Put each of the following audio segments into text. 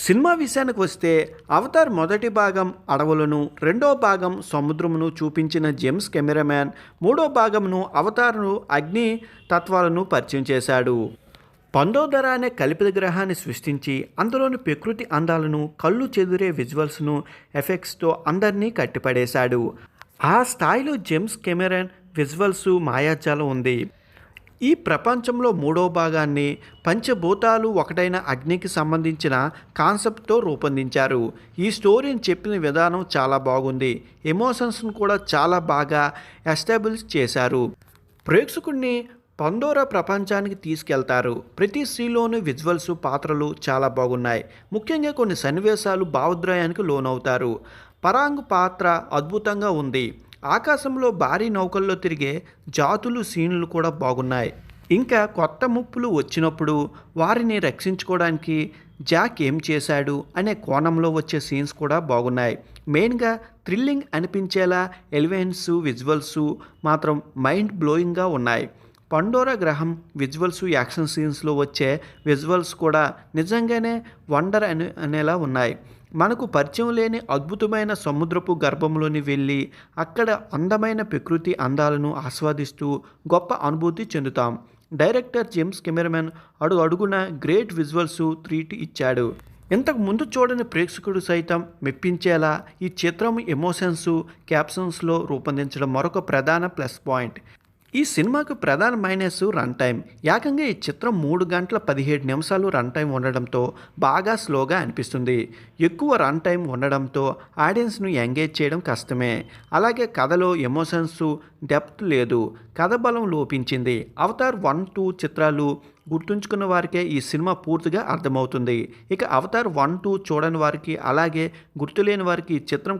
Cinema విషయానికి వస్తే Avatar మొదటి భాగం అడవులను, రెండో భాగం సముద్రమును చూపించిన జేమ్స్ కెమెరామ్యాన్ మూడో భాగంను అవతార్ను అగ్ని తత్వాలను పరిచయం చేశాడు. పందోదర అనే కల్పిత గ్రహాన్ని సృష్టించి అందులోని ప్రకృతి అందాలను, కళ్ళు చెదిరే విజువల్స్ను, ఎఫెక్ట్స్తో అందరినీ కట్టిపడేశాడు. ఆ స్థాయిలో జేమ్స్ కెమెరాన్ విజువల్స్ మాయాజాలం ఉంది. ఈ ప్రపంచంలో మూడో భాగాన్ని పంచభూతాలు ఒకటైన అగ్నికి సంబంధించిన కాన్సెప్ట్తో రూపొందించారు. ఈ స్టోరీని చెప్పిన విధానం చాలా బాగుంది. ఎమోషన్స్ను కూడా చాలా బాగా ఎస్టాబ్లిష్ చేశారు. ప్రేక్షకుడిని పందోరా ప్రపంచానికి తీసుకెళ్తారు. ప్రతి సీన్లోని విజువల్స్, పాత్రలు చాలా బాగున్నాయి. ముఖ్యంగా కొన్ని సన్నివేశాలు భావోద్వేగానికి లోనవుతారు. పరాంగ్ పాత్ర అద్భుతంగా ఉంది. ఆకాశంలో భారీ నౌకల్లో తిరిగే జాతులు సీన్లు కూడా బాగున్నాయి. ఇంకా కొత్త ముప్పులు వచ్చినప్పుడు వారిని రక్షించుకోవడానికి జాక్ ఏం చేశాడు అనే కోణంలో వచ్చే సీన్స్ కూడా బాగున్నాయి. మెయిన్గా థ్రిల్లింగ్ అనిపించేలా ఎలివెంట్స్, విజువల్స్ మాత్రం మైండ్ బ్లోయింగ్గా ఉన్నాయి. పండోరా గ్రహం విజువల్స్, యాక్షన్ సీన్స్లో వచ్చే విజువల్స్ కూడా నిజంగానే వండర్ అనేలా ఉన్నాయి. మనకు పరిచయం లేని అద్భుతమైన సముద్రపు గర్భంలోని వెళ్ళి అక్కడ అందమైన ప్రకృతి అందాలను ఆస్వాదిస్తూ గొప్ప అనుభూతి చెందుతాం. డైరెక్టర్ జేమ్స్ కెమెరామెన్ అడుగున గ్రేట్ విజువల్స్ ట్రీట్ ఇచ్చాడు. ఇంతకు ముందు చూడని ప్రేక్షకుడు సైతం మెప్పించేలా ఈ చిత్రం ఎమోషన్స్, క్యాప్షన్స్లో రూపొందించడం మరొక ప్రధాన ప్లస్ పాయింట్. ఈ సినిమాకు ప్రధాన మైనస్ రన్ టైం. ఏకంగా ఈ చిత్రం 3 గంటల 17 నిమిషాలు రన్ టైం ఉండడంతో బాగా స్లోగా అనిపిస్తుంది. ఎక్కువ రన్ టైం ఉండడంతో ఆడియన్స్ను ఎంగేజ్ చేయడం కష్టమే. అలాగే కథలో ఎమోషన్స్, డెప్త్ లేదు. కథ బలం లోపించింది. అవతార్ 1, 2 చిత్రాలు గుర్తుంచుకున్న వారికే ఈ సినిమా పూర్తిగా అర్థమవుతుంది. ఇక అవతార్ 1, 2 చూడని వారికి, అలాగే గుర్తులేని వారికి ఈ చిత్రం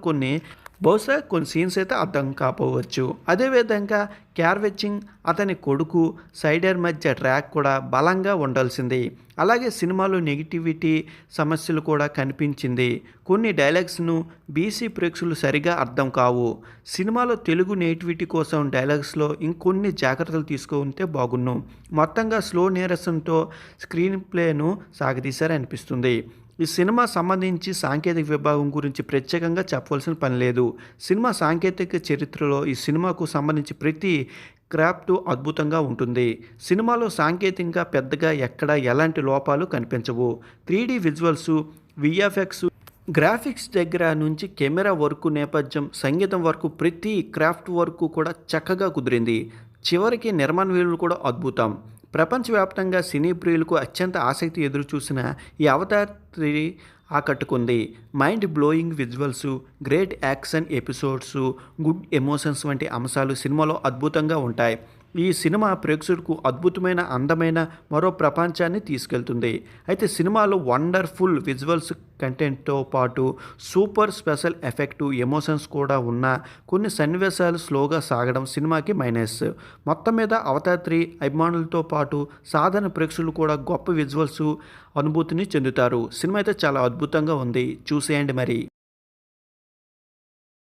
బహుశా కొన్ని సీన్స్ అయితే అర్థం కాకపోవచ్చు. అదేవిధంగా క్యార్వెచ్చింగ్, అతని కొడుకు సైడర్ మధ్య ట్రాక్ కూడా బలంగా ఉండాల్సింది. అలాగే సినిమాలో నెగిటివిటీ సమస్యలు కూడా కనిపించింది. కొన్ని డైలాగ్స్ను బీసీ ప్రేక్షకులు సరిగా అర్థం కావు. సినిమాలో తెలుగు నేటివిటీ కోసం డైలాగ్స్లో ఇంకొన్ని జాగ్రత్తలు తీసుకుంటే బాగున్ను. మొత్తంగా స్లో నీరసంతో స్క్రీన్ ప్లేను సాగదీశారనిపిస్తుంది. ఈ సినిమా సంబంధించి సాంకేతిక విభాగం గురించి ప్రత్యేకంగా చెప్పవలసిన పని లేదు. సినిమా సాంకేతిక చరిత్రలో ఈ సినిమాకు సంబంధించి ప్రతి క్రాఫ్ట్ అద్భుతంగా ఉంటుంది. సినిమాలో సాంకేతికంగా పెద్దగా ఎక్కడ ఎలాంటి లోపాలు కనిపించవు. 3D విజువల్స్, విఎఫ్ఎక్స్, గ్రాఫిక్స్ దగ్గర నుంచి కెమెరా వర్క్, నేపథ్యం, సంగీతం వరకు ప్రతి క్రాఫ్ట్ వర్క్ కూడా చక్కగా కుదిరింది. చివరికి నిర్మాణ విలువలు కూడా అద్భుతం. ప్రపంచవ్యాప్తంగా సినీ ప్రియులకు అత్యంత ఆసక్తి ఎదురుచూసిన ఈ అవతార్ 3 ఆకట్టుకుంది. Mind blowing visuals, great action episodes, good emotions వంటి అంశాలు సినిమాలో అద్భుతంగా ఉంటాయి. ఈ సినిమా ప్రేక్షకులకు అద్భుతమైన, అందమైన మరో ప్రపంచాన్ని తీసుకెళ్తుంది. అయితే సినిమాలో వండర్ఫుల్ విజువల్స్, కంటెంట్తో పాటు సూపర్ స్పెషల్ ఎఫెక్ట్, ఎమోషన్స్ కూడా ఉన్న కొన్ని సన్నివేశాలు స్లోగా సాగడం సినిమాకి మైనస్. మొత్తం మీద అవతార్ 3 అభిమానులతో పాటు సాధారణ ప్రేక్షకులు కూడా గొప్ప విజువల్స్ అనుభూతిని చెందుతారు. సినిమా అయితే చాలా అద్భుతంగా ఉంది. చూసేయండి మరి.